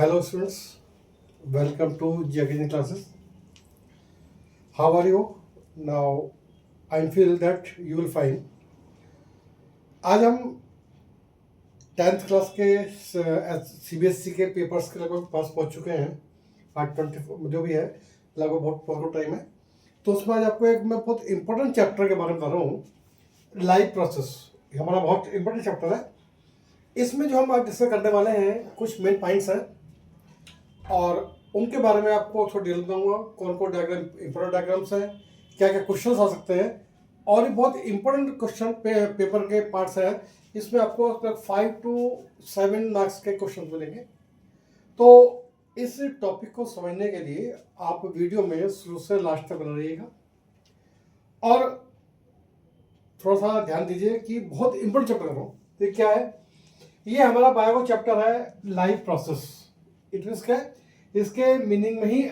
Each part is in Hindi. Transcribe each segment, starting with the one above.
Hello students, welcome to Geography classes. How are you? Now I feel that you will find. आज हम 10th क्लास के CBSE के पेपर्स के लगभग पास पहुंच चुके हैं। पार्ट 24 जो भी है लगभग बहुत टाइम है। तो उसमें आज आपको एक मैं बहुत इंपॉर्टेंट चैप्टर के बारे में बता रहा हूँ, लाइव प्रोसेस। हमारा बहुत इंपॉर्टेंट चैप्टर है। इसमें जो हम आज डिस्कस करने वाले हैं कुछ मेन पॉइंट्स हैं और उनके बारे में आपको थोड़ा डिटेल दूंगा। कौन कौन डायग्राम इंपॉर्टेंट डायग्राम्स हैं, क्या क्या क्वेश्चंस आ सकते हैं और ये बहुत इंपॉर्टेंट क्वेश्चन पेपर के पार्ट्स हैं। इसमें आपको 5 to 7 मार्क्स के क्वेश्चन मिलेंगे। तो इस टॉपिक को समझने के लिए आप वीडियो में शुरू से लास्ट तक बना रहिएगा और थोड़ा सा ध्यान दीजिए कि बहुत इंपॉर्टेंट चैप्टर कर रहा हूँ। तो क्या है, ये हमारा बायो चैप्टर है लाइव प्रोसेस। इट मीन्स क्या है, इसके मीनिंग में ही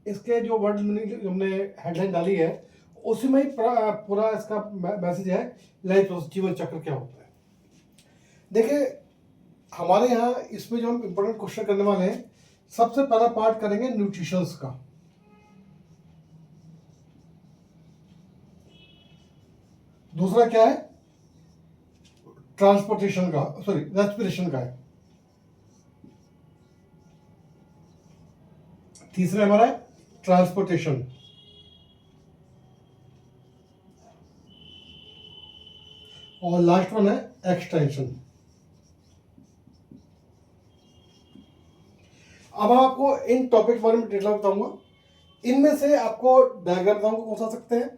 इसके जो वर्ड मीनिंग हमने हेडलाइन डाली है उसी में ही पूरा इसका मैसेज है। लाइफ प्रोसेस, जीवन चक्र क्या होता है। देखिए हमारे यहाँ इसमें जो हम इंपॉर्टेंट क्वेश्चन करने वाले हैं, सबसे पहला पार्ट करेंगे न्यूट्रिशंस का। दूसरा क्या है, ट्रांसपोर्टेशन का, सॉरी रेस्पिरेशन का है। तीसरा हमारा है ट्रांसपोर्टेशन। और लास्ट वन है एक्सटेंशन। अब आपको इन टॉपिक के बारे में डिटेल बताऊंगा। इनमें से आपको डायग्राम बताऊंगा कौन सा सकते हैं,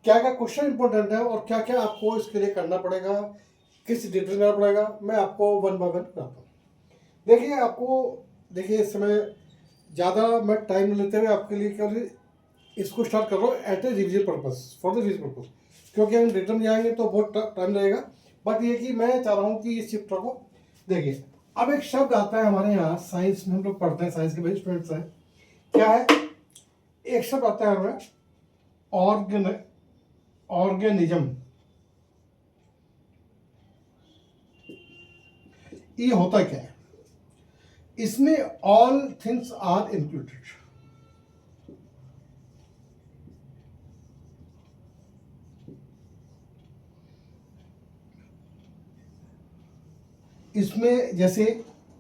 क्या क्या क्वेश्चन इंपॉर्टेंट है और क्या क्या आपको इसके लिए करना पड़ेगा, किस डिटेल में करना पड़ेगा, मैं आपको वन बाय वन बताता हूँ। देखिए देखिए इस समय ज़्यादा मैं टाइम लेते हुए आपके लिए क्या इसको स्टार्ट कर रहा हूँ at a revision purpose, for the revision purpose, क्योंकि हम रिटर्न जाएंगे तो बहुत टाइम लगेगा। बट ये कि मैं चाह रहा हूँ कि इस चैप्टर को देखिए। अब एक शब्द आता है हमारे यहाँ साइंस में, हम लोग पढ़ते हैं, साइंस के भाई स्टूडेंट्स हैं। क्या है, एक शब्द आता है हमें ऑर्गेनिज्म। ये होता क्या है, इसमें ऑल थिंग्स आर इंक्लूडेड। इसमें जैसे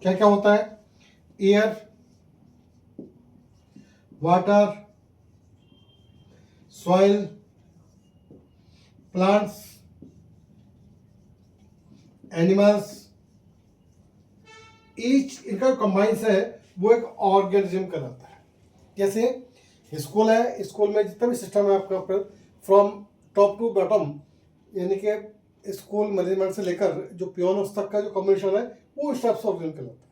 क्या क्या होता है, air, water, soil, plants, animals, each इनका कंबाइंस है वो एक ऑर्गेनिज्म कहलाता है। जैसे स्कूल है, स्कूल में जितना भी सिस्टम है आपका फ्रॉम टॉप टू बॉटम, यानी कि स्कूल मैनेजमेंट से लेकर जो पियोन तक का जो कॉम्बिनेशन है वो इस टाइप से ऑर्गेनिज्म कहलाता है।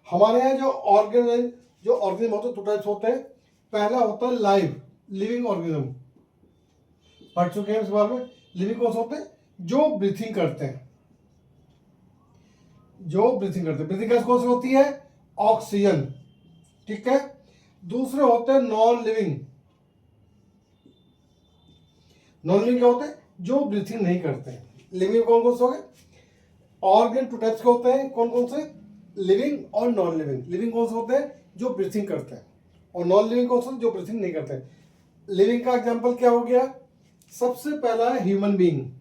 हमारे यहाँ जो ऑर्गेनिज्म होते हैं, दो टाइप्स होते हैं। पहला होता है लाइव, लिविंग ऑर्गेनिज्म, पढ़ चुके हैं इस बारे में। लिविंग कौन से होते हैं, जो ब्रीथिंग करते हैं, ब्रीथिंग गैस कौन सी होती है, ऑक्सीजन, ठीक है। दूसरे होते हैं नॉन लिविंग क्या होते हैं, जो ब्रीथिंग नहीं करते हैं। लिविंग कौन कौन से हो गए, ऑर्गन टू टाइप्स के होते हैं, कौन कौन से, लिविंग और नॉन लिविंग। लिविंग कौन से होते हैं, जो ब्रीथिंग करते हैं, और नॉन लिविंग कौन से, जो ब्रीथिंग नहीं करते हैं। लिविंग का एग्जांपल क्या हो गया, सबसे पहला है ह्यूमन बीइंग,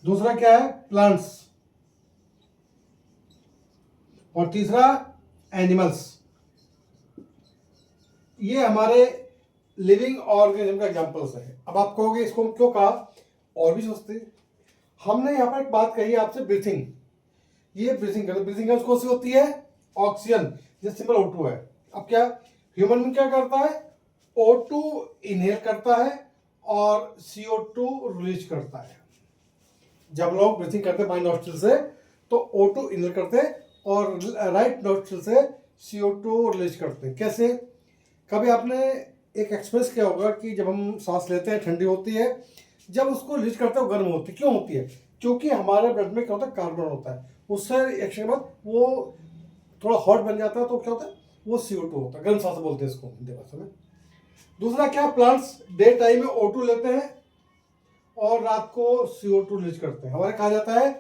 दूसरा क्या है प्लांट्स, और तीसरा एनिमल्स। ये हमारे लिविंग ऑर्गेनिज्म का एग्जांपल्स है। अब आप कहोगे इसको क्यों कहा, और भी सोचते, हमने यहाँ पर एक बात कही आपसे, ब्रीथिंग। ये ब्रीथिंग कौन सी होती है, ऑक्सीजन, जैसे सिंपल O2 है। अब क्या ह्यूमन बीइंग क्या करता है, O2 इनहेल करता है और CO2 रिलीज करता है। जब लोग ब्रीथिंग करते हैं बाई नॉस्ट्रिल से तो O2 इनहेल करते हैं और राइट नॉस्ट्रिल से CO2 रिलीज करते हैं। कैसे, कभी आपने एक एक्सपीरियंस किया होगा कि जब हम सांस लेते हैं ठंडी होती है, जब उसको रिलीज करते हैं गर्म होती है। क्यों होती है, क्योंकि हमारे ब्लड में क्या होता है, कार्बन होता है, उससे एक्शन के बाद वो थोड़ा हॉट बन जाता है, तो क्या होता है, वो CO2 होता है, गर्म सांस बोलते हैं इसको हिंदी भाषा में। दूसरा क्या, प्लांट्स डे टाइम में O2 लेते हैं और रात को CO2 रिलीज करते हैं। हमारे कहा जाता है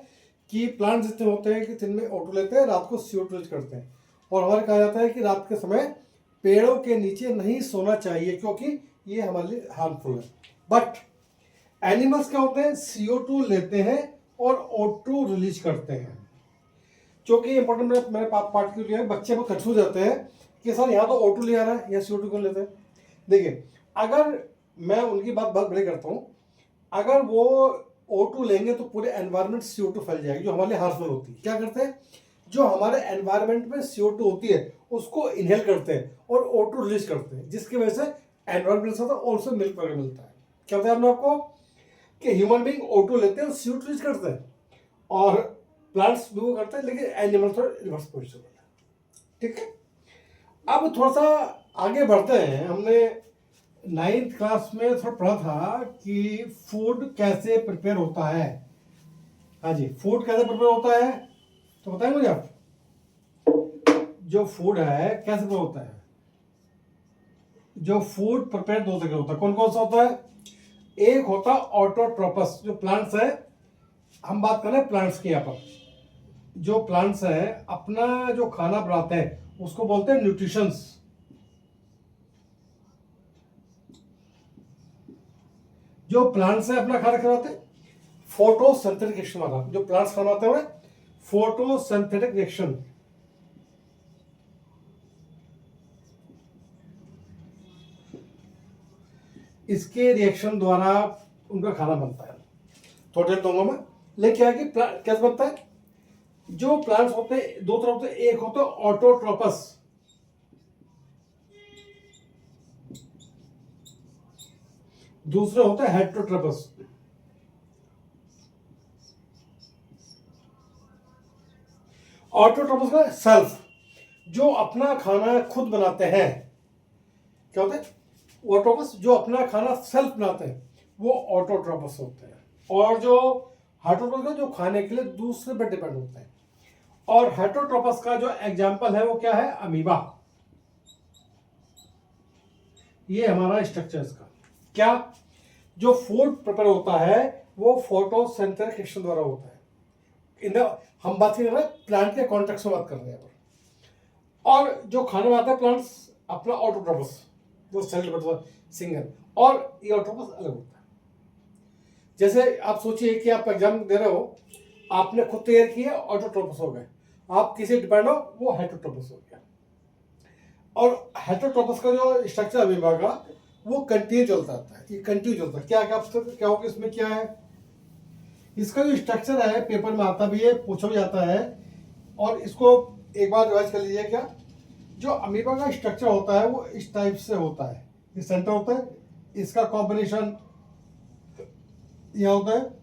कि प्लांट्स जितने होते हैं कि दिन में O2 लेते हैं, रात को CO2 रिलीज करते हैं। और हमारे कहा जाता है कि रात के समय पेड़ों के नीचे नहीं सोना चाहिए क्योंकि ये हमारे लिए हार्मफुल है। बट एनिमल्स क्या होते हैं, CO2 लेते हैं और O2 रिलीज करते हैं। क्योंकि इंपॉर्टेंट मैंने पार्ट क्यों लिया है, बच्चे को कंफ्यूज जाते हैं कि सर यहाँ तो O2 ले आ रहा है या CO2 क्यों लेते हैं। देखिए, अगर मैं उनकी बात बहुत बड़े करता हूँ, अगर वो O2 लेंगे तो पूरे एनवायरनमेंट CO2 फैल जाएगी जो हमारे लिए हार्मफुल होती है। क्या करते हैं, जो हमारे एनवायरनमेंट में CO2 होती है उसको इनहेल करते हैं और O2 रिलीज करते हैं, जिसकी वजह से एनवायरनमेंट से ऑल्सो मिल्क वगैरह मिलता है। क्या होता है आपने आपको कि ह्यूमन बींग O2 लेते हैं और CO2 रिलीज करते हैं, और प्लांट्स भी वो करते हैं, लेकिन एनिमल थोड़ा रिवर्स पोजिशन होता है। ठीक है, अब थोड़ा सा आगे बढ़ते हैं। हमने 9th क्लास में थोड़ा पढ़ा था कि फूड कैसे प्रिपेयर होता है। हाँ जी, फूड कैसे प्रिपेयर होता है तो बताएं मुझे आप, जो फूड है कैसे प्रिपेयर होता है। जो फूड प्रिपेयर दो तरह होता है, कौन कौन सा होता है। एक होता है ऑटोट्रोपस, जो प्लांट्स है, हम बात कर रहे हैं प्लांट्स की। यहाँ पर जो प्लांट्स है अपना जो खाना बनाते हैं उसको बोलते हैं न्यूट्रिशंस। जो प्लांट्स है अपना खाना खिलाते हैं, फोटोसिंथेटिक रिएक्शन वाला, जो प्लांट्स खाना बनाते हैं फोटोसिंथेटिक रिएक्शन। इसके रिएक्शन द्वारा उनका खाना बनता है। थोड़ी देर दूंगा मैं, लेकिन क्या है कि कैसे बनता है। जो प्लांट्स होते हैं दो तरह होते हैं, एक होता है ऑटोट्रोपस, दूसरे होते हैं हेटरोट्रोपस। ऑटोट्रोपस का सेल्फ, जो अपना खाना खुद बनाते हैं। क्या होते हैं ऑटोट्रोपस, जो अपना खाना सेल्फ बनाते हैं वो ऑटोट्रोपस होते हैं। और जो हेटरोट्रोपस का जो खाने के लिए दूसरे पर डिपेंड होते हैं। और हेटरोट्रोपस का जो एग्जांपल है वो क्या है, अमीबा। ये हमारा स्ट्रक्चर इसका क्या, जो फूड प्रिपेयर होता है वो फोटोसिंथेटिक रिएक्शन द्वारा होता है। हम बात कर रहे हैं प्लांट के कॉन्टेक्स्ट में बात कर रहे हैं। और जो खाना बनाता है प्लांट्स अपना ऑटोट्रोपस, वो सेल सिंगल, और ये ऑटोट्रोपस अलग होता है। जैसे आप सोचिए कि आप एग्जाम दे रहे हो, आपने खुद तैयार किया, ऑटोट्रोपस हो गए, आप किसी डिपेंड हो, वो हेटरोट्रोपस हो गया। और हेटरोट्रोपस का जो स्ट्रक्चर अमीबा का वो कंटिन्यू चलता रहता है, ये कंटिन्यू चलता है। क्या होगा इसमें, क्या है इसका जो स्ट्रक्चर है, पेपर में आता भी है, पूछा भी जाता है, और इसको एक बार रिवाइज कर लीजिए। क्या जो अमीबा का स्ट्रक्चर होता है वो इस टाइप से होता है, ये सेंटर होता है, इसका कॉम्बिनेशन यह होता है,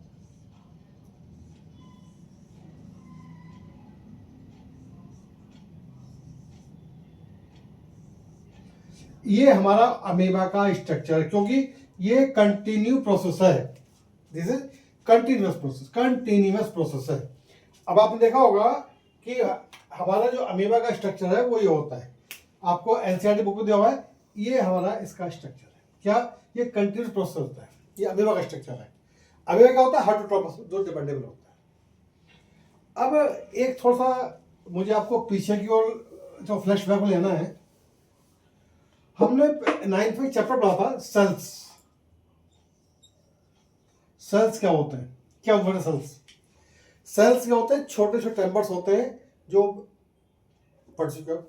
ये हमारा अमीबा का स्ट्रक्चर, क्योंकि ये कंटिन्यू प्रोसेस है। दिस इज कंटिन्यूअस प्रोसेस है। अब आपने देखा होगा कि हमारा जो अमीबा का स्ट्रक्चर है वो ये होता है, आपको एनसीईआरटी बुक में दिया हुआ है, ये हमारा इसका स्ट्रक्चर है। क्या, ये कंटिन्यूअस प्रोसेस होता है, ये अमीबा का स्ट्रक्चर है। अमीबा क्या होता है, हेटरोट्रोपस, जो डिपेंडेबल होता है। अब एक थोड़ा सा मुझे आपको पीछे की ओर जो फ्लैशबैक लेना है। हमने 9th में चैप्टर पढ़ा था सेल्स। सेल्स क्या होते हैं, क्या होते हैं सेल्स। सेल्स क्या होते हैं, छोटे छोटे चैम्बर्स होते हैं जो पढ़ चुके हो।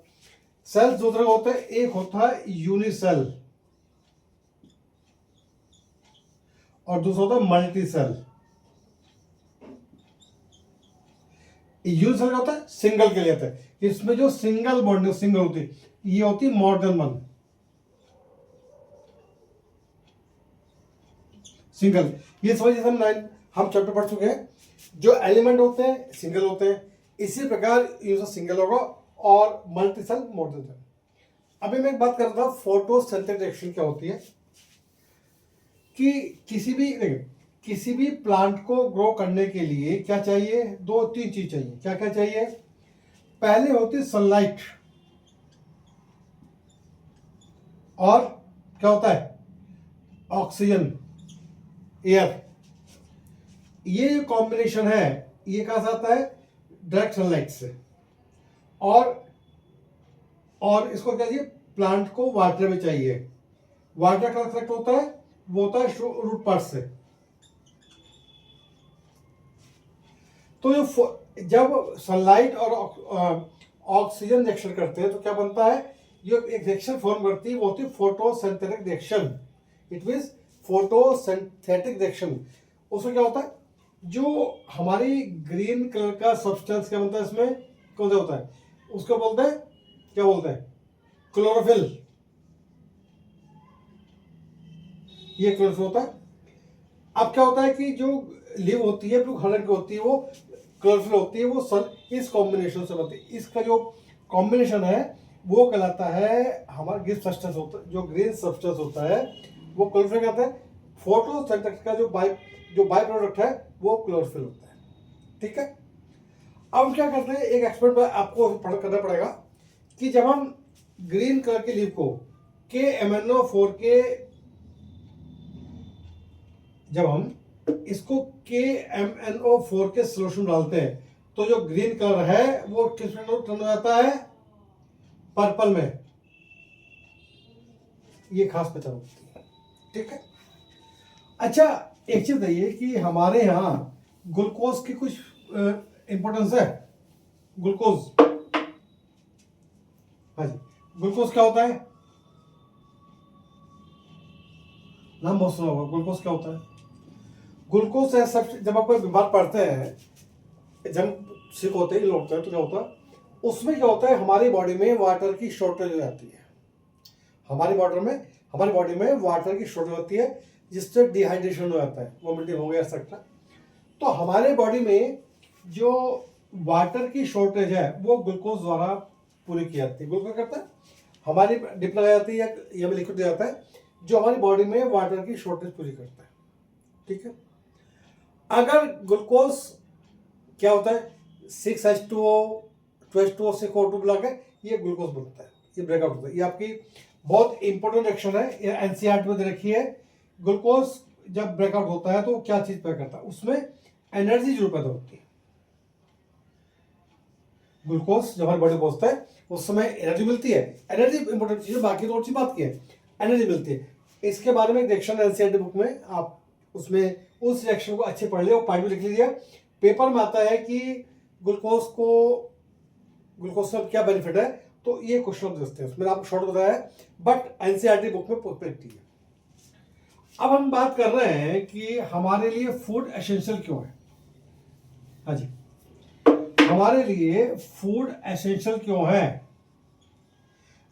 सेल्स दो तरह के होते हैं, एक होता है यूनिसेल और दूसरा होता है मल्टी सेल। यूनिसेल का होता है सिंगल के लिए होता है, इसमें जो सिंगल बॉन्ड सिंगल होती है, ये होती है मोर देन वन सिंगल। ये समझिए हम चैप्टर पढ़ चुके हैं, जो एलिमेंट होते हैं सिंगल होते हैं, इसी प्रकार यूजर सिंगल होगा और multi cell more than cell. अभी मैं एक बात कर रहा था, फोटोसिंथेटिक रिएक्शन क्या होती है कि किसी भी प्लांट को ग्रो करने के लिए क्या चाहिए, दो तीन चीज चाहिए। क्या क्या चाहिए, पहले होती है सनलाइट, और क्या होता है ऑक्सीजन, एयर। ये कॉम्बिनेशन है ये कहाँ से आता है? डायरेक्ट सनलाइट से। और इसको क्या चाहिए? प्लांट को वाटर में चाहिए। वाटर का कलेक्ट होता है, वो होता है रूट पार्ट से। तो जब सनलाइट और ऑक्सीजन रिएक्शन करते हैं तो क्या बनता है? जो एक रिएक्शन फॉर्म करती है वो होती है photosynthetic reaction. It means photosynthetic reaction. उसमें क्या होता है? जो हमारी ग्रीन कलर का सब्सटेंस क्या बनता है इसमें? कौन सा होता है? उसको बोलते हैं, क्या बोलते हैं? क्लोरोफिल। ये क्लोरोफिल होता है। अब क्या होता है कि जो लीव होती है ब्लू कलर की होती है, वो क्लोरोफिल होती है, वो सन इस कॉम्बिनेशन से बनती है। इसका जो कॉम्बिनेशन है वो कहलाता है हमारा ग्रीन सब्सटेंस होता है। जो ग्रीन सब्सटेंस होता है वो क्लोरोफिल कहता है। फोटोसिंथेसिस का जो बाय प्रोडक्ट है वो क्लोरोफिल होता है। ठीक है। अब हम क्या करते हैं, एक एक्सपेरिमेंट आपको करना पड़ेगा कि जब हम ग्रीन कलर के लीव को KMnO4 के, जब हम इसको KMnO4 के सोल्यूशन डालते हैं तो जो ग्रीन कलर है वो किस में टर्न हो जाता है? पर्पल में। ये खास पहचान होती है। ठीक है। अच्छा, एक चीज बताइए कि हमारे यहाँ ग्लूकोज की कुछ इंपॉर्टेंस है? ग्लूकोज, हाँ जी, ग्लूकोज क्या होता है? नाम बहुत सुना होगा। ग्लूकोज क्या होता है? ग्लूकोज है सब। जब आप कोई बीमार पड़ते हैं, जब सिक होते हैं, लौटते हैं, तो क्या होता है उसमें? क्या होता है, हमारी बॉडी में वाटर की शॉर्टेज हो जाती है। हमारी बॉडी में वाटर की शॉर्टेज होती है, जिससे डिहाइड्रेशन हो जाता है, वोमिटिंग हो गया एक्सेट्रा। तो हमारे बॉडी में जो वाटर की शॉर्टेज है वो ग्लूकोज द्वारा पूरी की जाती है। ग्लूकोज करता है, हमारी डिप लगाई जाती है या लिक्विड दिया जाता है जो हमारी बॉडी में वाटर की शॉर्टेज पूरी करता है। ठीक है। अगर ग्लूकोज क्या होता है, 6H2O 2H2O से O2 मिला के ये ग्लूकोज बनता है, ये ब्रेकआउट होता है। ये आपकी बहुत इंपॉर्टेंट रिएक्शन है, ये एनसीईआरटी में दे रखी है। ग्लूकोज जब ब्रेकआउट होता है तो क्या चीज पैदा करता है? उसमें एनर्जी जरूर पैदा होती है। ग्लूकोज जब हमारी बॉडी पहुंचता है उस समय एनर्जी मिलती है। एनर्जी इंपॉर्टेंट चीज है, बाकी तो और चीज बात की है। एनर्जी मिलती है। इसके बारे में एक रिएक्शन है एनसीईआरटी बुक में, आप उसमें उस रिएक्शन को अच्छे पढ़ लिया और पॉइंट भी लिख लीजिए। पेपर में आता है कि ग्लूकोज का क्या बेनिफिट है, तो ये क्वेश्चन दे हैं। मैंने आपको शॉर्ट बताया है, बट एनसीईआरटी बुक में लिखती है। अब हम बात कर रहे हैं कि हमारे लिए फूड एसेंशियल क्यों है। हाँ जी, हमारे लिए फूड एसेंशियल क्यों है?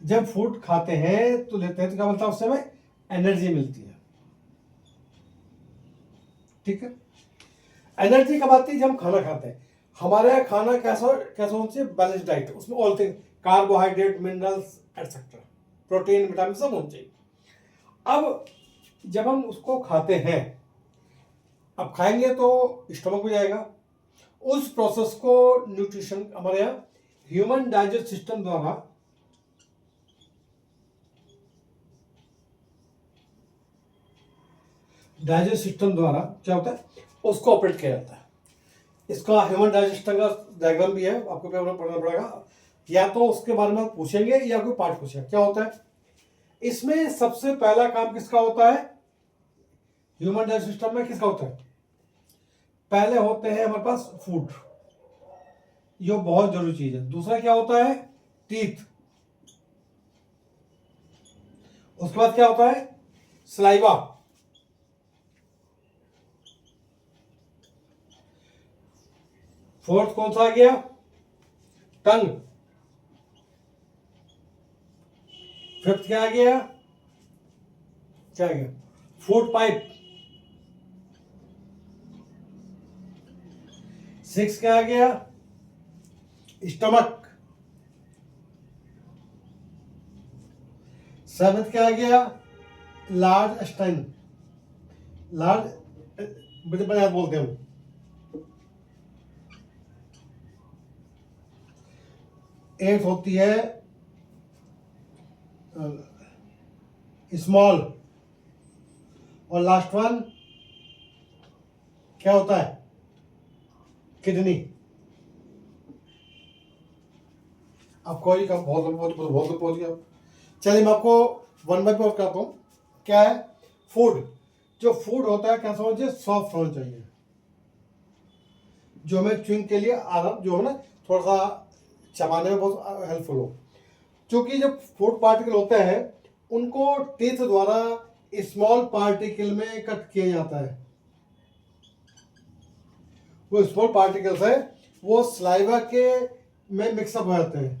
जब फूड खाते हैं तो लेते हैं तो क्या मिलता है? उससे हमें एनर्जी मिलती है। ठीक है। एनर्जी कब आती है? जब हम खाना खाते हैं। हमारे यहाँ खाना कैसा कैसा होना चाहिए? Balance diet. उसमें all thing, carbohydrate, minerals etcetera, protein, vitamin सब होना चाहिए। अब जब हम उसको खाते हैं, अब खाएंगे तो स्टमक में जाएगा। उस प्रोसेस को न्यूट्रिशन हमारे यहाँ ह्यूमन डाइजेस्ट सिस्टम द्वारा क्या होता है, उसको ऑपरेट किया जाता है। इसका ह्यूमन डाइजेशन का डायग्राम भी है, आपको पढ़ना पड़ेगा। या तो उसके बारे में पूछेंगे या कोई पार्ट पूछेगा। क्या होता है इसमें? सबसे पहला काम किसका होता है? ह्यूमन डाइजेशन सिस्टम में किसका होता है? पहले होते हैं हमारे पास फूड, ये बहुत जरूरी चीज है। दूसरा क्या होता है? टीथ। उसके बाद क्या होता है? सलाइवा। फोर्थ कौन सा आ गया? टंग। फिफ्थ क्या आ गया? क्या आ गया? Food pipe. सिक्स क्या आ गया? स्टमक। सेवंथ क्या आ गया? लार्ज स्टाइन, लार्ज बड़े बोलते हैं। एट होती है स्मॉल, और लास्ट वन क्या होता है? किडनी। अब कोई का बहुत बोल गया। चलिए मैं आपको वन बाय वन करता हूँ। क्या है? फूड। जो फूड होता है कैसा होना चाहिए? सॉफ्ट होना चाहिए, जो हमें च्युइंग के लिए आराम, जो है ना थोड़ा सा चबाने में बहुत हेल्पफुल हो। क्योंकि जब फूड पार्टिकल होते हैं उनको टीथ द्वारा स्मॉल पार्टिकल में कट किया जाता है। वो स्मॉल पार्टिकल्स है वो सलाइवा के में मिक्सअप हो जाते हैं।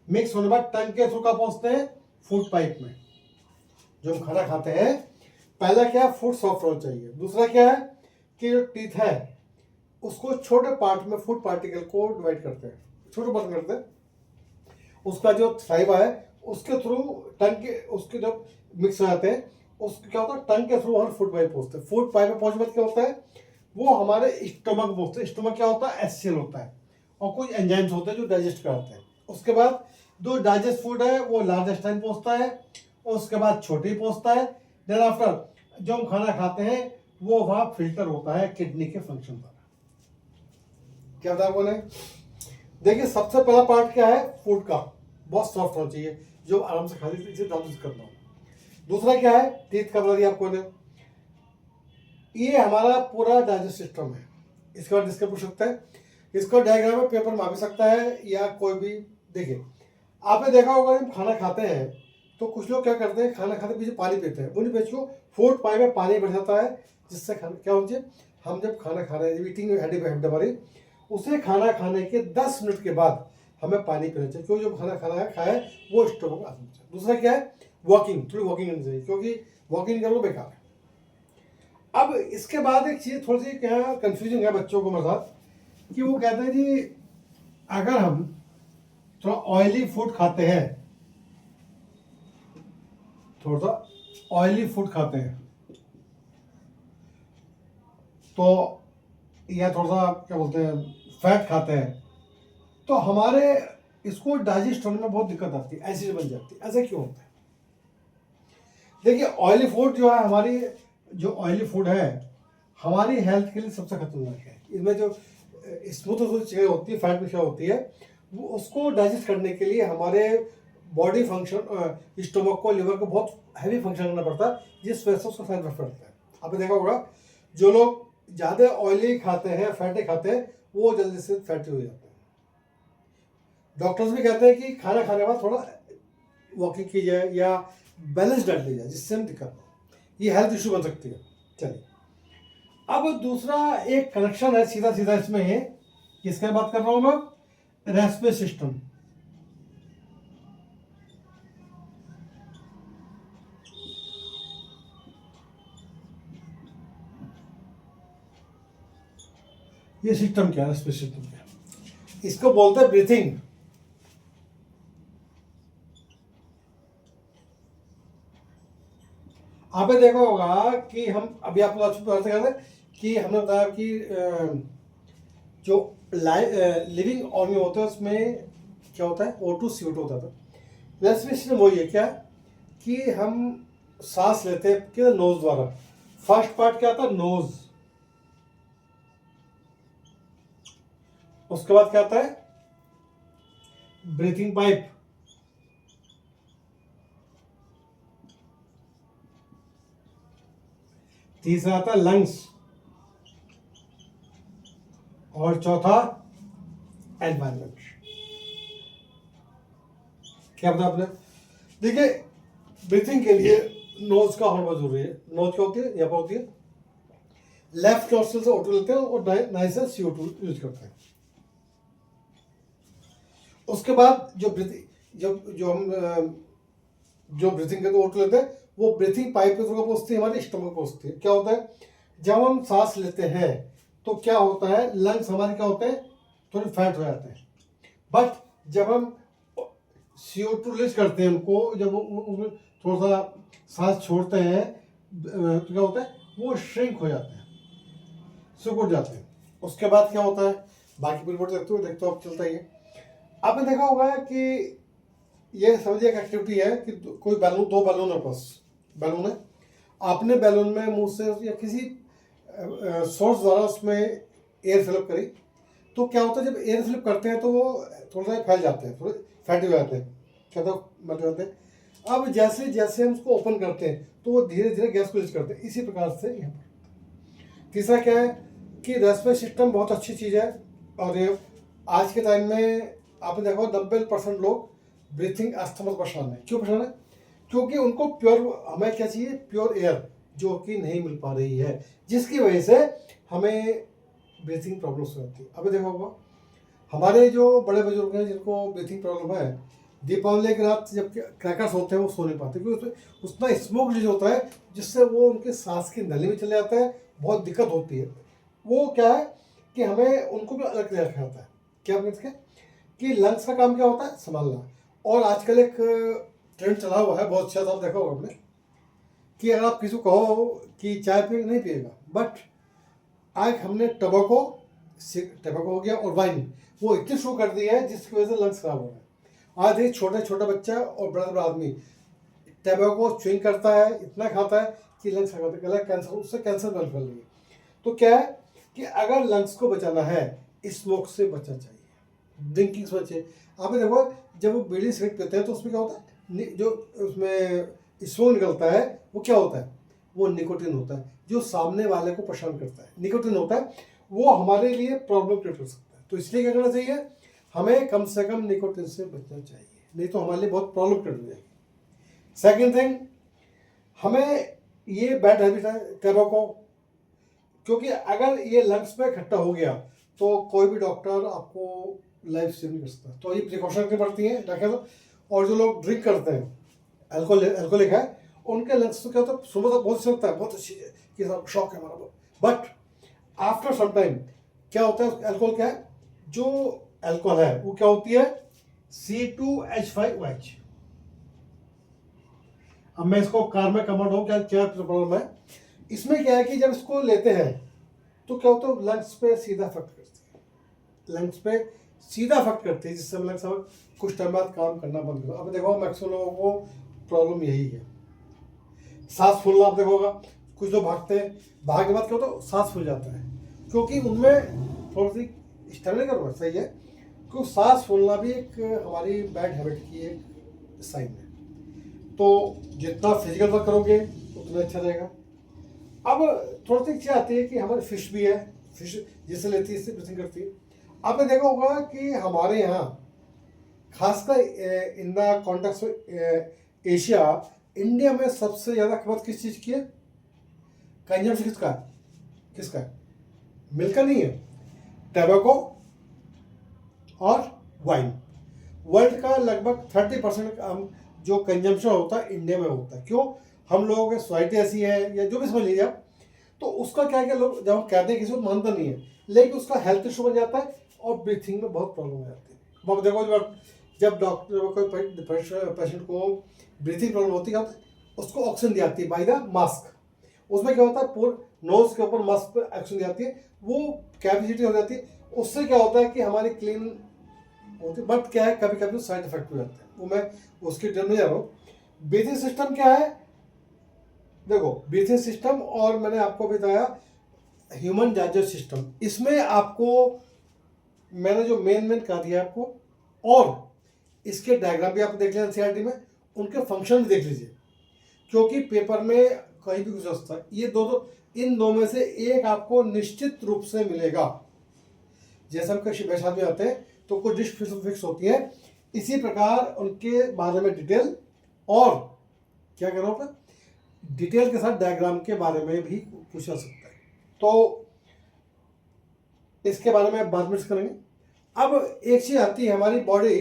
मिक्स होने के बाद टंग के थ्रू का पहुंचते हैं फूड पाइप में। जो हम खाना खाते हैं, पहला क्या है? फूड सॉफ्ट होना चाहिए। दूसरा क्या है कि जो टीथ है उसको छोटे पार्ट में फूड पार्टिकल को डिवाइड करते हैं, छोटे पार्ट करते हैं। उसका जो सलाइवा है उसके थ्रू टंग के, उसके जब मिक्स हो जाते हैं उसके क्या होता है? टंग के थ्रू हर फूड पाइप पहुंचते हैं। फूड पाइप में पहुंचने के बाद क्या होता है? वो हमारे स्टमक पहुंचते हैं। स्टमक क्या होता है? एसियल होता है और कुछ एंजाइम्स होते हैं जो डाइजेस्ट कराते हैं। उसके बाद जो डाइजेस्ट फूड है वो लार्ज इंटेस्टाइन पहुंचता है और उसके बाद छोटी पहुंचता है। देन आफ्टर जो हम खाना खाते हैं वो वहां फिल्टर होता है किडनी के फंक्शन द्वारा। क्या बता बोले? देखिए सबसे पहला पार्ट क्या है? फूड का बहुत सॉफ्ट होना चाहिए, जो आराम से खा ली इसे डाइजेस्ट करना हो। दूसरा क्या है? टीथ का बता दिया आपको ने। ये हमारा पूरा डाइजेस्ट सिस्टम है। इसके बाद डिस्कस पूछ सकता है, इसका डायग्राम में पेपर में आ भी सकता है या कोई भी। देखिए आपने देखा होगा जब खाना खाते हैं तो कुछ लोग क्या करते हैं, खाना खाते पीछे पानी पीते हैं। उन्हीं पीछे फूड पाइप में पानी बढ़ जाता है, जिससे खाना क्या होना चाहिए? हम जब खाना खा रहे हैं, ईटिंग हैबिट हमारी, उसे खाना खाने के 10 मिनट के बाद हमें पानी पीना चाहिए, क्योंकि जो खाना खाया है वो स्टोर में आ सकता है। दूसरा क्या है? वॉकिंग। थोड़ी वॉकिंग करनी चाहिए, क्योंकि वॉकिंग करना बेकार है। अब इसके बाद एक चीज़ थोड़ी सी क्या कंफ्यूजिंग है बच्चों को मेरे साथ, कि वो कहते हैं जी अगर हम थोड़ा ऑयली फूड खाते हैं, थोड़ा सा ऑयली फूड खाते हैं तो, या थोड़ा सा क्या बोलते हैं फैट खाते हैं, तो हमारे इसको डाइजेस्ट होने में बहुत दिक्कत आती है, एसिड बन जाती है। ऐसा क्यों होता है? देखिए ऑयली फूड जो है, हमारी जो ऑयली फूड है हमारी हेल्थ के लिए सबसे खतरनाक है। इसमें जो स्मूथ चीज़ें होती है, फैट मिक्सचर होती है, वो उसको डाइजेस्ट करने के लिए हमारे बॉडी फंक्शन, स्टोमक को, लिवर को बहुत हैवी फंक्शन करना पड़ता है, जिस वजह से उसका साइड इफेक्ट पड़ता है। आपने देखा होगा जो लोग ज़्यादा ऑयली खाते हैं, फैटी खाते हैं, वो जल्दी से फैटी हो जाते हैं। डॉक्टर्स भी कहते हैं कि खाना खाने के बाद थोड़ा वॉकिंग की जाए या बैलेंस डाइट ली जाए, जिससे हम दिक्कत हो, ये हेल्थ इशू बन सकती है। चलिए अब दूसरा एक कनेक्शन है सीधा सीधा इसमें है, किसकी बात कर रहा हूं मैं? Respiratory system. ये सिस्टम क्या है? रेस्पिरेटरी सिस्टम क्या है? इसको बोलते हैं ब्रीथिंग। आपने देखा होगा कि हम अभी आपको अच्छी बात कर रहे कि हमने बताया कि जो लिविंग ऑर्गन होता है उसमें क्या होता है? O2 CO2 होता था। रेस्पिरेशन वही है क्या कि हम सांस लेते हैं कि नोज द्वारा। फर्स्ट पार्ट क्या था? नोज। उसके बाद क्या आता है? Breathing pipe. तीसरा आता है लंग्स और चौथा एनवायरमेंट। क्या बताया आपने? देखिए ब्रीथिंग के लिए नोज का होना बहुत जरूरी है। नोज क्या होती है? यहाँ पर होती है। लेफ्ट नोस्ट्रिल से O2 लेते हैं और राइट से CO2 यूज करते हैं। उसके बाद जो ब्रीथिंग जो ब्रीथिंग करते हैं O2 लेते हैं, वो ब्रीथिंग पाइप के थ्रू पहुंचती है, हमारे स्टमक पहुंचती है। क्या होता है जब हम सांस लेते हैं तो क्या होता है? लंग्स हमारे क्या होते हैं? थोड़े फैट हो जाते हैं। बट जब हम CO2 रिलीज करते हैं उनको, जब उसमें थोड़ा सा सांस छोड़ते हैं तो क्या होता है? वो श्रिंक हो जाते हैं, सिकुड़ जाते हैं। उसके बाद क्या होता है? बाकी रिपोर्ट देखते हो आप, चलता ही है। आपने देखा होगा कि ये समझिए एक एक्टिविटी है कि कोई बैलून, दो बैलून है, पास बैलून है, आपने बैलून में मुंह से या किसी सोर्स द्वारा उसमें एयर फिलअप करी, तो क्या होता है जब एयर फिलअप करते हैं तो वो थोड़ा सा फैल जाते हैं, थोड़े फैटी हो जाते हैं, क्या तो मतलब होते हैं। अब जैसे जैसे हम उसको ओपन करते हैं तो वो धीरे धीरे गैस को यूज करते हैं, इसी प्रकार से यहाँ पर। तीसरा क्या है कि रेस्पिरेटरी सिस्टम बहुत अच्छी चीज़ है, और ये आज के टाइम में आपने देखा 90% लोग ब्रीथिंग अस्थमा से परेशान है। क्यों परेशान है? क्योंकि उनको प्योर, हमें क्या चाहिए, प्योर एयर जो कि नहीं मिल पा रही है, जिसकी वजह से हमें ब्रीथिंग प्रॉब्लम्स हो जाती है। अभी देखो होगा हमारे जो बड़े बुजुर्ग हैं जिनको ब्रीथिंग प्रॉब्लम है, दीपावली की रात जब क्रैकर्स होते हैं वो सो नहीं पाते, क्योंकि उसमें उतना स्मोक रिलीज होता है जिससे वो उनके सांस की नली में चले जाता है, बहुत दिक्कत होती है। वो क्या है कि हमें उनको भी अलग रखा जाता है। क्या बोलते हैं कि लंग्स का काम क्या होता है, संभालना। और आजकल एक ट्रेंड चला हुआ है बहुत अच्छा, आप देखा होगा आपने, कि अगर आप किसी को कहो कि चाय पिएगा, नहीं पिएगा, बट आज हमने टबैको हो गया और वाइन, वो इतनी शुरू कर दी है जिसकी वजह से लंग्स खराब हो रहे हैं। आज एक छोटा बच्चा और बड़ा बड़ा आदमी टबैको च्युइंग करता है, इतना खाता है कि लंग्स खराब होता है, कैंसर, उससे कैंसर बन फैल रही है। तो क्या है कि अगर लंग्स को बचाना है, स्मोक से बचना चाहिए, ड्रिंकिंग से बचे। आप देखो जब वो बीड़ी सिगरेट पीते हैं तो उसमें क्या होता है, जो उसमें स्मोक निकलता है वो क्या होता है, वो निकोटिन होता है, जो सामने वाले को परेशान करता है। निकोटिन होता है, वो हमारे लिए प्रॉब्लम क्रिएट कर सकता है। तो इसलिए क्या करना चाहिए, हमें कम से कम निकोटिन से बचना चाहिए, नहीं तो हमारे लिए बहुत प्रॉब्लम क्रिएट हो जाएगी। सेकेंड थिंग, हमें ये बैड हैबिट है टैबाको, क्योंकि अगर ये लंग्स पे इकट्ठा हो गया तो कोई भी डॉक्टर आपको लाइफ सेव नहीं कर सकता। तो ये प्रिकॉशन रखनी पड़ती है रखें तो। और जो लोग ड्रिंक करते हैं, अल्कोहलिक है, उनके लंग्स तो क्या होता है, सुबह तक बहुत लगता है, बहुत अच्छी है कि सब शौक है हमारा, बट आफ्टर सम टाइम क्या होता है, अल्कोहल क्या है, जो अल्कोहल है वो क्या होती है, C2H5OH। अब मैं इसको कार में कन्वर्ट हूँ, क्या प्रॉब्लम है इसमें, क्या है कि जब इसको लेते हैं तो क्या होता है, लंग्स पे सीधा इफेक्ट करती है, लंग्स पे सीधा इफेक्ट करती है, जिससे लंग्स कुछ टाइम बाद काम करना बंद कर। अब देखो मैक्सिमम लोगों को प्रॉब्लम यही है, सांस फूलना। आप देखोगा कुछ लोग भागते हैं, भागने के बाद क्या होता है, सांस फूल जाता है, क्योंकि उनमें थोड़ी सी स्टैमिना का सही है, क्योंकि सांस फूलना भी एक हमारी बैड हैबिट की एक साइन है। तो जितना फिजिकल वर्क करोगे उतना अच्छा रहेगा। अब थोड़ी सी चीज़ आती है कि हमारी फिश भी है, फिश जिससे लेती है इससे ब्रीथिंग करती है। आपने देखा होगा कि हमारे यहाँ खासकर in the context Asia, India में सबसे ज़्यादा खपत किस चीज़ की है, कंजम्पशन किसका है, मिल्क का नहीं है, टैबाको और वाइन। वर्ल्ड का लगभग 30% जो कंजम्पशन होता है इंडिया में होता है। क्यों, हम लोगों की सोसाइटी ऐसी है, या जो भी समझ लीजिए आप। तो उसका क्या क्या लोग जब हम कहते हैं किसी को मानता नहीं है, लेकिन उसका हेल्थ इशू बन जाता है और ब्रीथिंग में बहुत प्रॉब्लम हो जाती है। अब देखो जब डॉक्टर कोई पेशेंट को ब्रीथिंग प्रॉब्लम होती है, उसको ऑक्सीजन दी जाती है बाय द मास्क। उसमें क्या होता है, पूरे नोज के ऊपर मास्क पे ऑक्सीजन दी जाती है, वो कैपेसिटी हो जाती है। उससे क्या होता है कि हमारी क्लीन होती है, बट क्या है कभी कभी साइड इफेक्ट हो जाते हैं, वो मैं उसकी डिटेल में जा रहा हूँ। ब्रीथिंग सिस्टम क्या है, देखो ब्रीथिंग सिस्टम, और मैंने आपको बताया ह्यूमन डाइजेस्ट सिस्टम। इसमें आपको मैंने जो मेन कहा दिया आपको, और इसके डायग्राम भी आप देख लें एनसीईआरटी में, उनके फंक्शन भी देख लीजिए, क्योंकि पेपर में कहीं भी कुछ होता है। ये इन दो में से एक आपको निश्चित रूप से मिलेगा। जैसे हम कई भाषा में आते हैं तो कुछ डिश फिक्स होती है, इसी प्रकार उनके बारे में डिटेल, और क्या कह रहा हूँ मैं, डिटेल के साथ डायग्राम के बारे में भी पूछा सकता है। तो इसके बारे में बाद में करेंगे। अब एक चीज आती है, हमारी बॉडी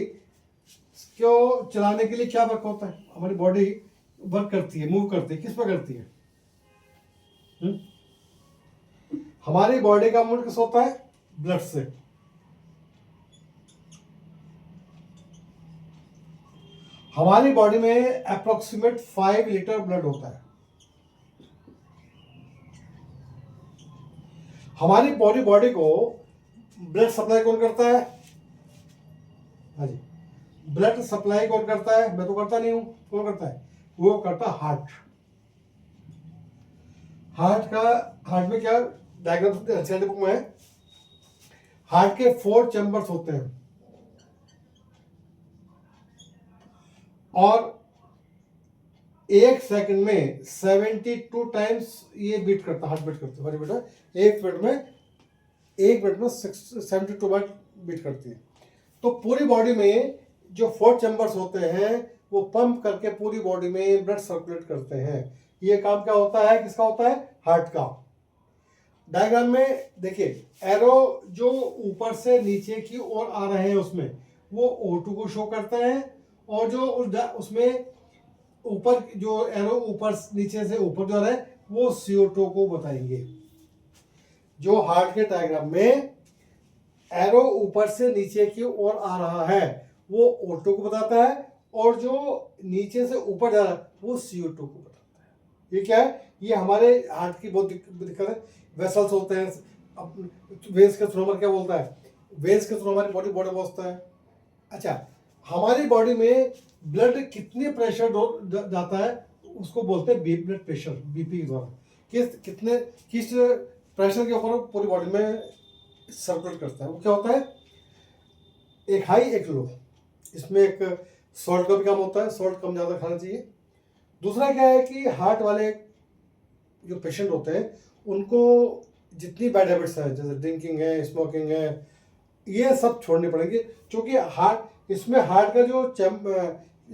को चलाने के लिए क्या वर्क होता है, हमारी बॉडी वर्क करती है, मूव करती है, किस पर करती है, हमारी बॉडी का मूवमेंट किस होता है, ब्लड से। हमारी बॉडी में अप्रोक्सीमेट 5 लीटर ब्लड होता है। हमारी बॉडी को ब्लड सप्लाई कौन करता है, हाँ जी, ब्लड सप्लाई कौन करता है, मैं तो करता नहीं हूं, कौन करता है, वो करता हार्ट। हार्ट में क्या डायग्राम बुक में है, हार्ट के 4 चैम्बर्स होते हैं और 1 सेकंड में 72 टाइम्स ये बीट करता, हार्ट बीट करता है बेटा। एक मिनट में 72 बार बीट करती है। तो पूरी बॉडी में जो 4 चैम्बर्स होते हैं वो पंप करके पूरी बॉडी में ब्लड सर्कुलेट करते हैं। ये काम क्या होता है, किसका होता है, हार्ट का। डायग्राम में देखिए, एरो जो ऊपर से नीचे की ओर आ रहे हैं उसमें वो O2 को शो करता है, और जो उसमें ऊपर जो एरो ऊपर नीचे से ऊपर जो है वो CO2 को बताएंगे। जो हार्ट के डायग्राम में एरो ऊपर से नीचे की ओर आ रहा है वो O2 को बताता है, और जो नीचे से ऊपर जा रहा है वो CO2 को बताता है। ये क्या है, ये हमारे हार्ट की बहुत दिक्कत है। वेसल्स होते हैं, वेन्स के थ्रू क्या बोलता है, वेन्स के थ्रू हमारी बॉडी पहुंचता है। अच्छा, हमारी बॉडी में ब्लड कितने प्रेशर जाता है उसको बोलते हैं ब्लड प्रेशर, बीपी के द्वारा। किस प्रेशर के ऊपर पूरी बॉडी में सर्कुलेट करता है। वो क्या होता है, एक हाई एक लो। इसमें एक सॉल्ट का भी काम होता है, सॉल्ट कम ज़्यादा खाना चाहिए। दूसरा क्या है कि हार्ट वाले जो पेशेंट होते हैं उनको जितनी बैड हैबिट्स है, जैसे ड्रिंकिंग है, स्मोकिंग है, ये सब छोड़ने पड़ेंगे, क्योंकि इसमें हार्ट का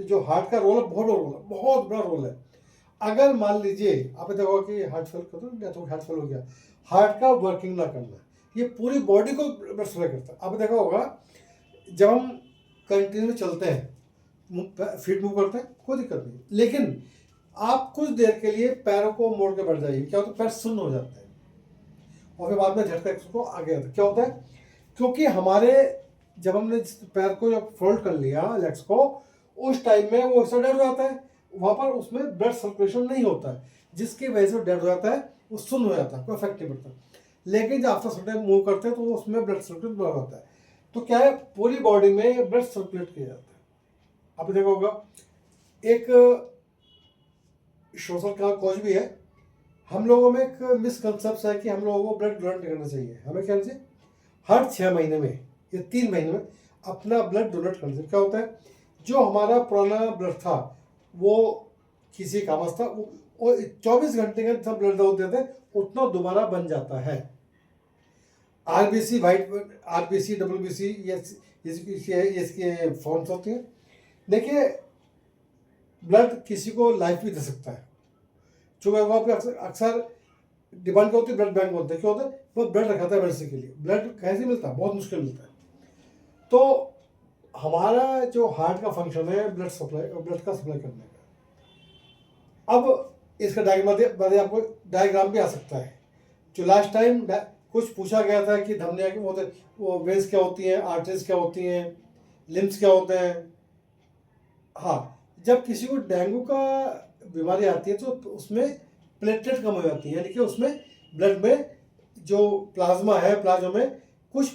जो हार्ट का रोल है बहुत बड़ा रोल है। अगर मान लीजिए आपने देखा कि हार्ट फेल हो गया, हार्ट का वर्किंग ना करना, ये पूरी बॉडी को ब्लड सप्लाई करता है। आपने देखा होगा जब हम कंटिन्यू चलते हैं, फीट मूव करते हैं, कोई दिक्कत नहीं, लेकिन आप कुछ देर के लिए पैरों को मोड़ के बैठ जाइए, क्या होता है, पैर सुन्न हो जाते हैं और फिर बाद में झटका उसको आगे आता है। क्या होता है, क्योंकि हमारे जब हमने पैर को जब फोल्ड कर लिया लेग्स को, उस टाइम में वो डेड हो जाता है, वहाँ पर उसमें ब्लड सर्कुलेशन नहीं होता है, जिसकी वजह से डेड हो जाता है, वो सुन्न हो जाता है, कोई इफेक्ट नहीं पड़ता। लेकिन जब आफ्टर सम टाइम मूव करते हैं तो उसमें ब्लड सर्कुलेट बढ़ जाता है। तो क्या है, पूरी बॉडी में ब्लड सर्कुलेट किया जाता है। आपने देखा होगा एक सोशल का कॉज भी है, हम लोगों में एक मिसकंसेप्ट है कि हम लोगों को ब्लड डोनेट करना चाहिए। हमें क्या चाहिए, हर 6 महीने में या 3 महीने में अपना ब्लड डोनेट करना चाहिए। क्या होता है, जो हमारा पुराना ब्लड था वो किसी काम था, वो 24 घंटे का जितना ब्लड देते थे उतना दोबारा बन जाता है। RBC, वाइट RBC, WBC, इसके फॉर्म्स होती हैं। देखिए, ब्लड किसी को लाइफ भी दे सकता है। चूँकि वहाँ पे अक्सर डिमांड क्या होती है, ब्लड बैंक बोलते हैं। क्या होता है, वो ब्लड रखाता है मेडिसिन के लिए। ब्लड कैसे मिलता है, बहुत मुश्किल मिलता है। तो हमारा जो हार्ट का फंक्शन है ब्लड का सप्लाई करने का। अब इसका डायग्राम आपको डायग्राम भी आ सकता है। जो लास्ट टाइम कुछ पूछा गया था कि धमनियाँ वो वेन्स क्या होती हैं, आर्टरीज क्या होती हैं, लिम्स क्या होते हैं। हाँ, जब किसी को डेंगू का बीमारी आती है तो उसमें प्लेटलेट कम हो जाती है, यानी कि उसमें ब्लड में जो प्लाज्मा है, प्लाज्मा में कुछ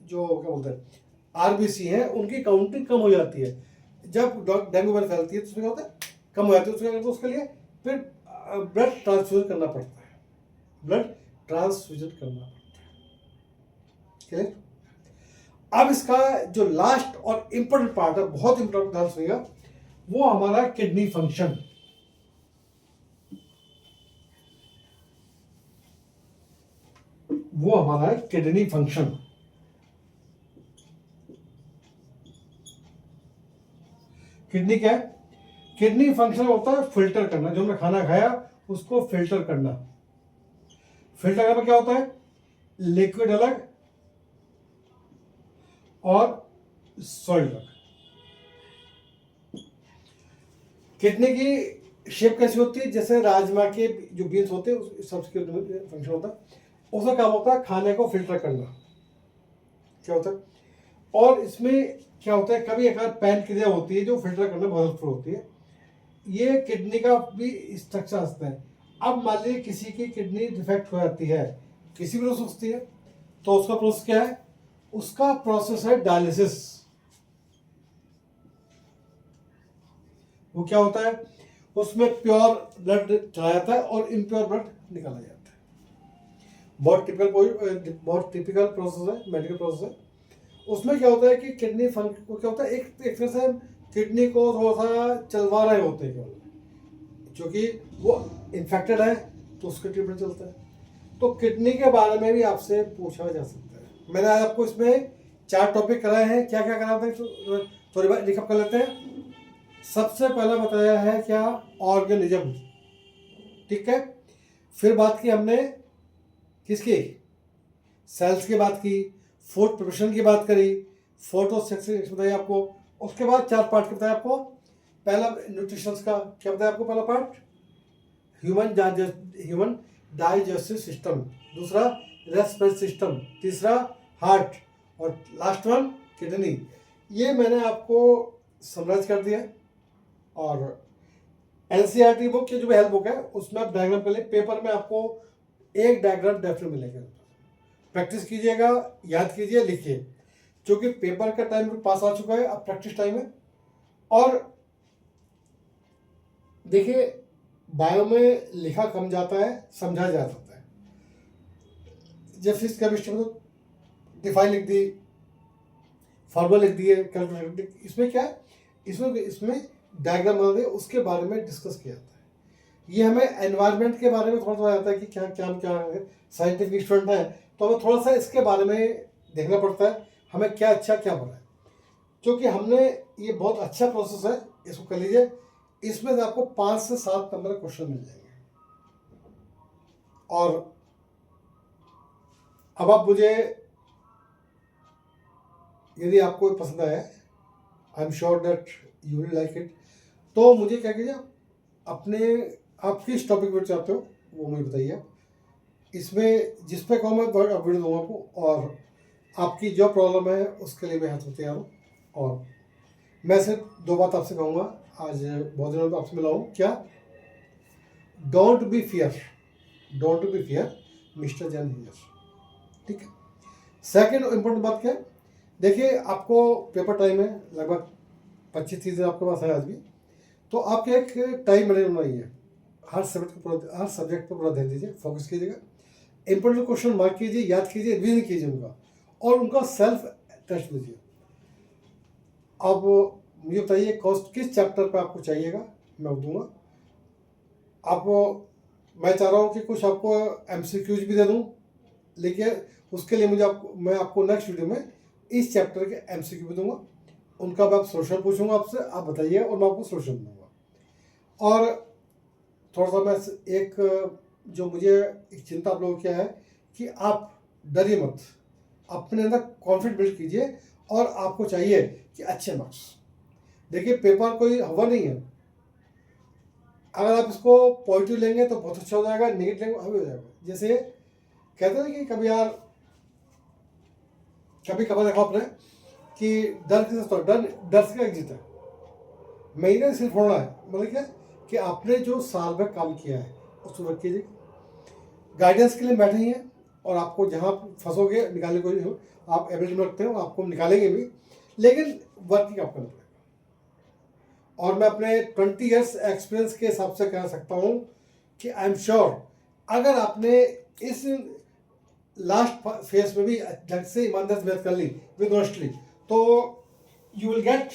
जो क्या बोलते हैं RBC है, उनकी काउंटिंग कम हो जाती है। जब डेंगू बीमारी फैलती है तो उसमें क्या होता है, कम हो जाती है। उसके लिए फिर ब्लड ट्रांसफ्यूजन करना पड़ता है, क्लियर। अब इसका जो लास्ट और इंपॉर्टेंट पार्ट है, बहुत इंपॉर्टेंट, ध्यान सुनिएगा, वो हमारा किडनी फंक्शन। वो हमारा किडनी फंक्शन। किडनी क्या है, किडनी फंक्शन होता है फिल्टर करना, जो हमने खाना खाया उसको फिल्टर करना। फिल्टर करना क्या होता है, लिक्विड अलग और सॉल्ट अलग। किडनी की शेप कैसी होती है, जैसे राजमा के जो बीन्स होते हैं सबके फंक्शन होता है। उसका काम होता है खाने को फिल्टर करना। क्या होता है, और इसमें क्या होता है, कभी एक पैनक्रिया होती है जो फिल्टर करना बहुत हेल्पफुल होती है। ये किडनी का भी स्ट्रक्चर आता है। अब मान लीजिए किसी की किडनी डिफेक्ट हो जाती है, किसी भी रोग होती है, तो उसका प्रोसेस क्या है, उसका प्रोसेस है डायलिसिस। वो क्या होता है, उसमें प्योर ब्लड चला जाता है और इम्प्योर ब्लड निकाला जाता है। बहुत टिपिकल प्रोसेस है, मेडिकल प्रोसेस है। उसमें क्या होता है कि किडनी फंक्शन को क्या होता है, एक तरह से किडनी को थोड़ा सा चलवा रहे होते हैं केवल, क्योंकि वो इन्फेक्टेड है तो उसका ट्रीटमेंट चलता है। तो किडनी के बारे में भी आपसे पूछा जा सकता है। मैंने आज आपको इसमें 4 टॉपिक कराए हैं। क्या क्या कराते हैं तो थोड़ी बार रिकअप कर लेते हैं। सबसे पहला बताया है क्या, ऑर्गेनिज्म, ठीक है। फिर बात की हमने किसकी, सेल्स की बात की, फूड प्रिपरेशन की बात करी, फोटोसिंथेसिस बताया आपको। उसके बाद 4 पार्ट के बताया आपको। पहला न्यूट्रिशन का क्या बताया आपको, पहला पार्ट ह्यूमन डाइजेस्टिव सिस्टम, दूसरा रेस्पिरेटरी सिस्टम, तीसरा हार्ट, और लास्ट वन किडनी। ये मैंने आपको समराइज कर दिया। और एनसीईआरटी बुक की जो हेल्प बुक है उसमें आप डायग्राम कर लिए, पेपर में आपको एक डायग्राम डेफिनेट मिलेगा। प्रैक्टिस कीजिएगा, याद कीजिए, लिखिए, क्योंकि पेपर का टाइम पास आ चुका है, अब प्रैक्टिस टाइम है। और देखिए, बायो में लिखा कम जाता है, समझा जा सकता है। जब फिजिक्स केमिस्ट्री में तो डिफाइन लिख दी, फॉर्मूला लिख दिए, कैलकुलेटर, इसमें क्या है, इसमें डायग्राम बना दिए, उसके बारे में डिस्कस किया जाता है। ये हमें एनवायरनमेंट के बारे में थोड़ा थोड़ा आता है कि क्या क्या क्या है, साइंटिफिक स्टूडेंट है तो हमें थोड़ा सा इसके बारे में देखना पड़ता है, हमें क्या अच्छा क्या बुरा है। क्योंकि हमने, ये बहुत अच्छा प्रोसेस है, इसको कर लीजिए। इसमें से आपको 5 से 7 नंबर क्वेश्चन मिल जाएंगे। और अब आप मुझे, यदि आपको पसंद आया, I am sure that you will like it, तो मुझे क्या कीजिए, अपने आप किस टॉपिक पर चाहते हो वो मुझे बताइए। इसमें जिस पे कहो मैं वीडियो दूंगा आपको। और आपकी जो प्रॉब्लम है उसके लिए मैं यहाँ से तैयार हूँ। और मैं सिर्फ 2 बात आपसे कहूँगा, आज बहुत दिनों में आपसे मिला हूँ। क्या, don't be fear, don't be fear, mister Jain here, ठीक है। सेकेंड इम्पोर्टेंट बात क्या है, देखिए आपको पेपर टाइम है, लगभग 25-30 दिन आपके पास है आज भी। तो आपके एक टाइम मैनेजमेंट बनाइए है। हर सब्जेक्ट पर पूरा ध्यान दीजिए, फोकस कीजिएगा, इंपॉर्टेंट क्वेश्चन मार्क कीजिए, याद कीजिए, रिवीजन कीजिए उनका, और उनका सेल्फ टेस्ट लीजिए। अब मुझे बताइए किस चैप्टर पर आपको चाहिएगा, मैं दूंगा आपको। मैं चाह रहा हूँ कि कुछ आपको एमसीक्यूज भी दे दूँ, लेकिन उसके लिए मैं आपको नेक्स्ट वीडियो में इस चैप्टर के एमसीक्यू भी दूंगा। उनका मैं सोल्यूशन पूछूंगा आपसे, आप बताइए और मैं आपको सोल्यूशन दूंगा। और थोड़ा सा मैं एक, जो मुझे एक चिंता आप लोगों की क्या है कि आप डरिए मत, अपने अंदर कॉन्फिडेंस बिल्ड कीजिए, और आपको चाहिए कि अच्छे मार्क्स। देखिए, पेपर कोई हवा नहीं है, अगर आप इसको पॉजिटिव लेंगे तो बहुत अच्छा हो जाएगा, नेगेटिव लेंगे हवा हो जाएगा। जैसे कहते हैं कि कभी यार, कभी कभार देखा आपने कि डर किसे तो डर से क्या जीता है, महीने सिर्फ होना है, मतलब क्या कि आपने जो साल भर काम किया है उसको वर्क कीजिए। गाइडेंस के लिए बैठे ही हैं, और आपको जहाँ फंसोगे निकालने को नहीं हो, आप एबिलिटी में रखते हो, आपको निकालेंगे भी, लेकिन वर्किंग आप करना पड़ेगा। और मैं अपने 20 ईयर्स एक्सपीरियंस के हिसाब से कह सकता हूँ कि आई एम श्योर, अगर आपने इस लास्ट फेज में भी ढंग से ईमानदार से मेहनत कर ली विद ऑनेस्टली, तो you will get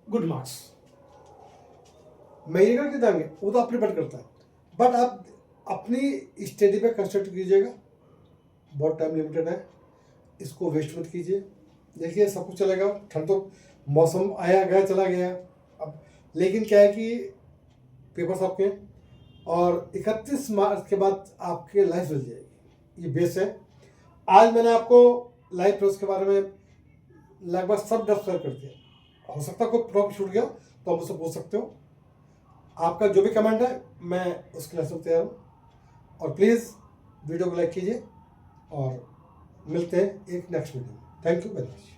good marks. महीने का कितना देंगे वो तो आप डिपेंड करता है, बट आप अपनी स्टडी पे कंसंट्रेट कीजिएगा। बहुत टाइम लिमिटेड है, इसको वेस्ट मत कीजिए। देखिए, सब कुछ चलेगा, ठंड तो मौसम आया गया चला गया अब, लेकिन क्या है कि पेपर्स आपके हैं, और 31 मार्च के बाद आपके लाइफ बदल जाएगी, ये बेस है। आज मैंने आपको लाइफ प्रोसेस के बारे में लगभग सब डिस्कस कर दिया। हो सकता है कोई प्रॉब्लम छूट गया तो आप मुझसे पूछ सकते हो। आपका जो भी कमेंट है मैं उसके लिए तैयार हूँ। और प्लीज़ वीडियो को लाइक कीजिए, और मिलते हैं एक नेक्स्ट वीडियो में। Thank you very much.